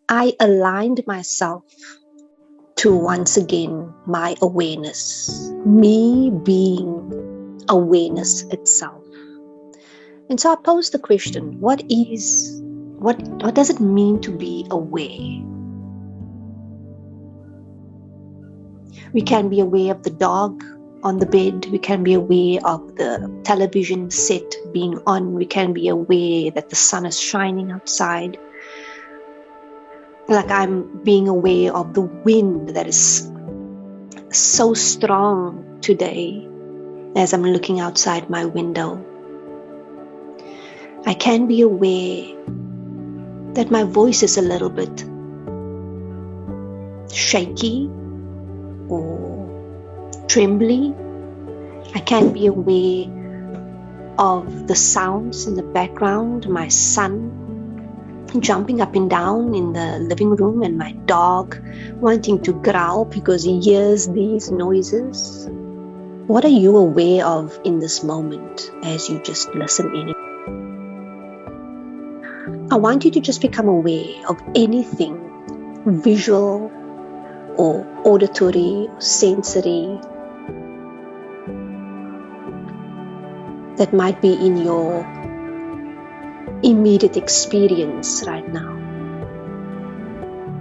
I aligned myself to once again my awareness, me being awareness itself. And so I posed the question, what does it mean to be aware? We can be aware of the dog on the bed. We can be aware of the television set being on. We can be aware that the sun is shining outside. Like I'm being aware of the wind that is so strong today as I'm looking outside my window. I can be aware that my voice is a little bit shaky or trembly. I can be aware of the sounds in the background, my son jumping up and down in the living room and my dog wanting to growl because he hears these noises. What are you aware of in this moment as you just listen in? I want you to just become aware of anything visual or auditory or sensory that might be in your immediate experience right now.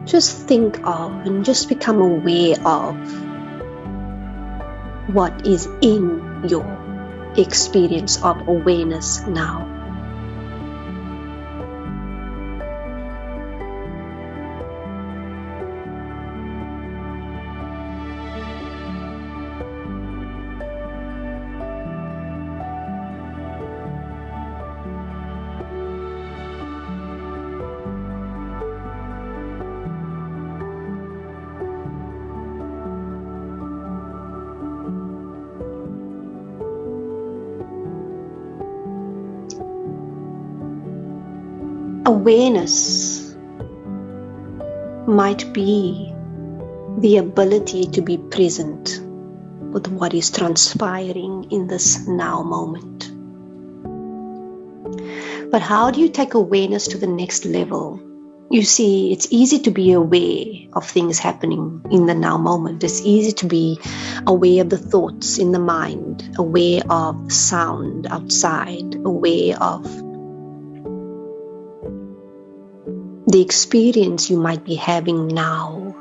Just think of and just become aware of what is in your experience of awareness now. Awareness might be the ability to be present with what is transpiring in this now moment. But how do you take awareness to the next level? You see, it's easy to be aware of things happening in the now moment. It's easy to be aware of the thoughts in the mind, aware of sound outside, aware of the experience you might be having now.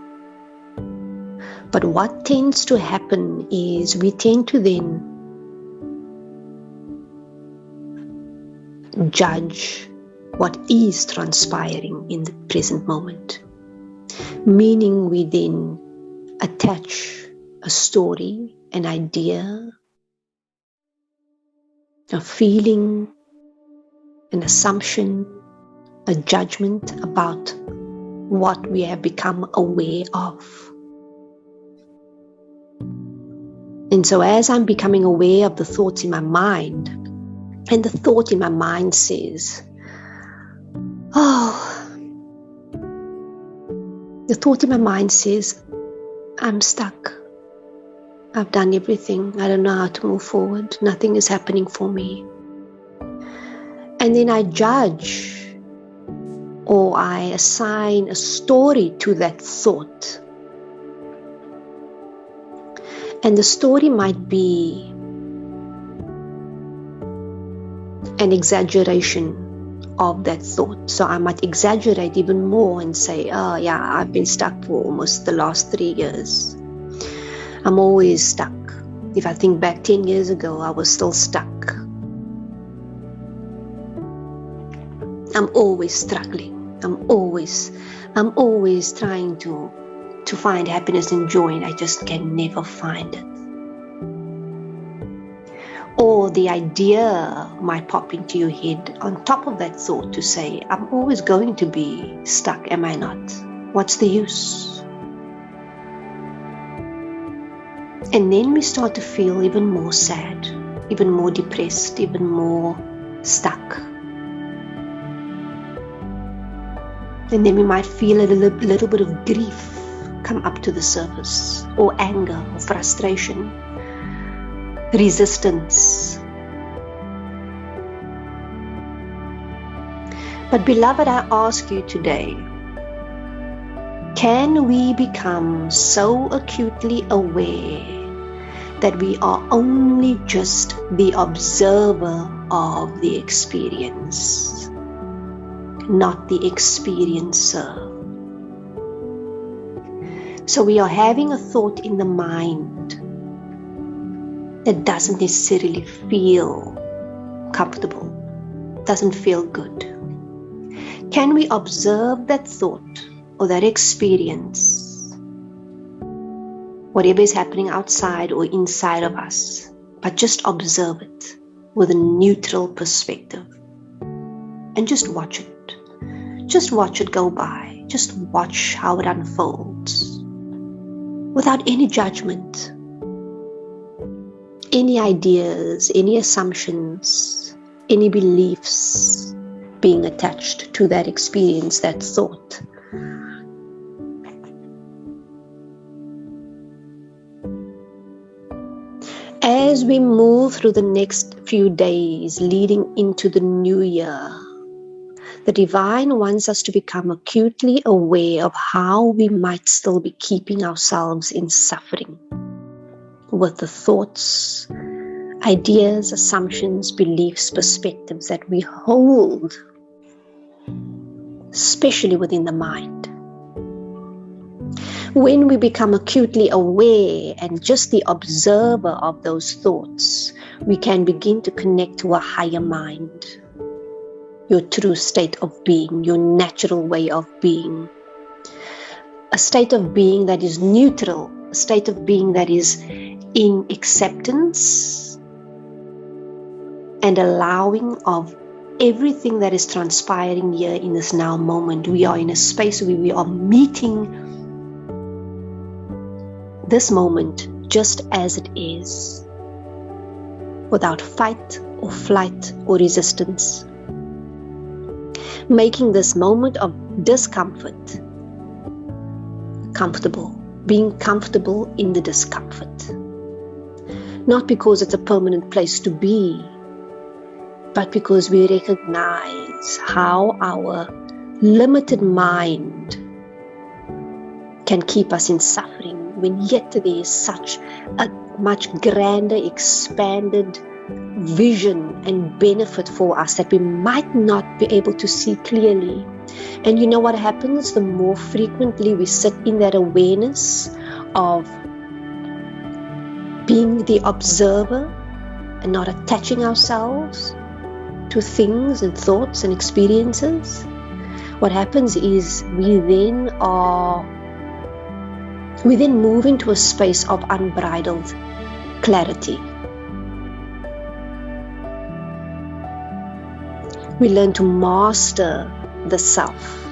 But what tends to happen is we tend to then judge what is transpiring in the present moment. Meaning we then attach a story, an idea, a feeling, an assumption, a judgment about what we have become aware of. And so as I'm becoming aware of the thoughts in my mind, and the thought in my mind says, the thought in my mind says, I'm stuck. I've done everything. I don't know how to move forward. Nothing is happening for me. And then I judge or I assign a story to that thought. And the story might be an exaggeration of that thought. So I might exaggerate even more and say, oh yeah, I've been stuck for almost the last 3 years. I'm always stuck. If I think back 10 years ago, I was still stuck. I'm always struggling. I'm always trying to find happiness and joy, and I just can never find it. Or the idea might pop into your head on top of that thought to say, I'm always going to be stuck, am I not? What's the use? And then we start to feel even more sad, even more depressed, even more stuck. And then we might feel a little bit of grief come up to the surface, or anger, or frustration, resistance. But beloved, I ask you today, Can we become so acutely aware that we are only just the observer of the experience, not the experiencer? So we are having a thought in the mind that doesn't necessarily feel comfortable, doesn't feel good. Can we observe that thought or that experience, whatever is happening outside or inside of us, but just observe it with a neutral perspective and just watch it. Just watch it go by. Just watch how it unfolds without any judgment, any ideas, any assumptions, any beliefs being attached to that experience, that thought. As we move through the next few days leading into the new year, the Divine wants us to become acutely aware of how we might still be keeping ourselves in suffering with the thoughts, ideas, assumptions, beliefs, perspectives that we hold, especially within the mind. When we become acutely aware and just the observer of those thoughts, we can begin to connect to a higher mind, your true state of being, your natural way of being. A state of being that is neutral, a state of being that is in acceptance and allowing of everything that is transpiring here in this now moment. We are in a space where we are meeting this moment just as it is, without fight or flight or resistance, making this moment of discomfort comfortable, being comfortable in the discomfort, not because it's a permanent place to be, but because we recognize how our limited mind can keep us in suffering, when yet there is such a much grander, expanded vision and benefit for us that we might not be able to see clearly. And you know what happens? The more frequently we sit in that awareness of being the observer and not attaching ourselves to things and thoughts and experiences, what happens is we then move into a space of unbridled clarity. We learn to master the self.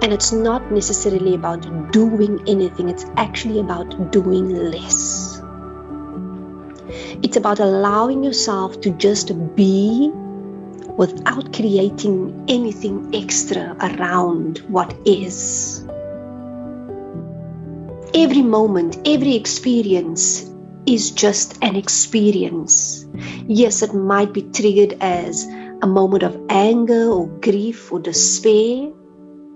And it's not necessarily about doing anything, it's actually about doing less. It's about allowing yourself to just be without creating anything extra around what is. Every moment, every experience is just an experience. Yes, it might be triggered as a moment of anger or grief or despair,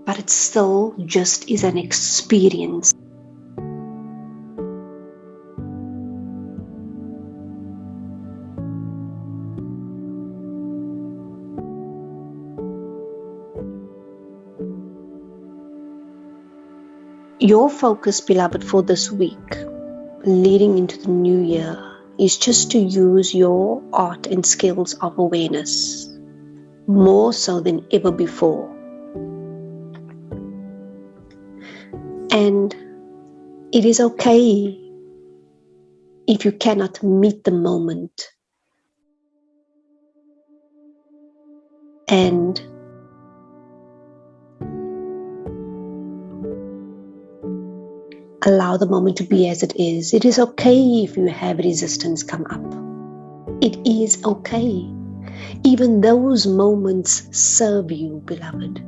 but it still just is an experience. Your focus, beloved, for this week, leading into the new year, is just to use your art and skills of awareness more so than ever before. And it is okay if you cannot meet the moment and allow the moment to be as it is. It is okay if you have resistance come up. It is okay. Even those moments serve you, beloved,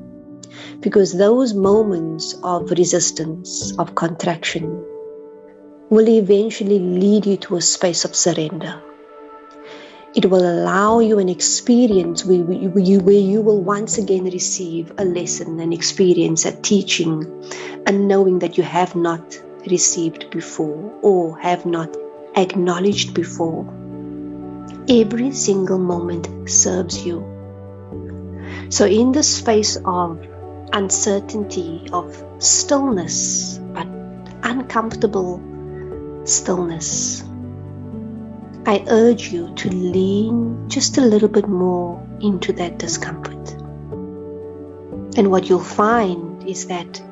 because those moments of resistance, of contraction, will eventually lead you to a space of surrender. It will allow you an experience where you will once again receive a lesson, an experience, a teaching, a knowing that you have not received before or have not acknowledged before. Every single moment serves you. So in the space of uncertainty, of stillness, but uncomfortable stillness, I urge you to lean just a little bit more into that discomfort. And what you'll find is that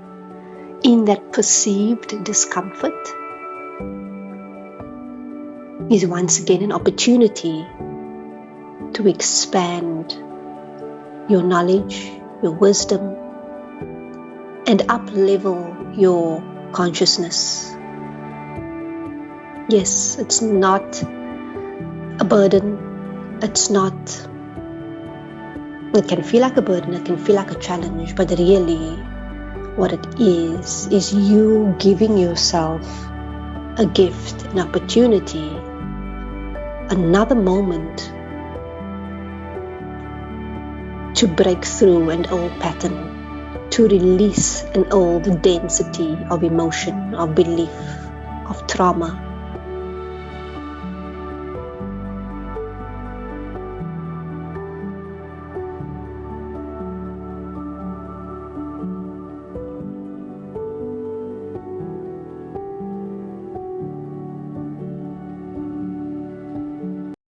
in that perceived discomfort is once again an opportunity to expand your knowledge, your wisdom, and up-level your consciousness. Yes, it's not a burden. It can feel like a burden, it can feel like a challenge, but really what it is you giving yourself a gift, an opportunity, another moment to break through an old pattern, to release an old density of emotion, of belief, of trauma,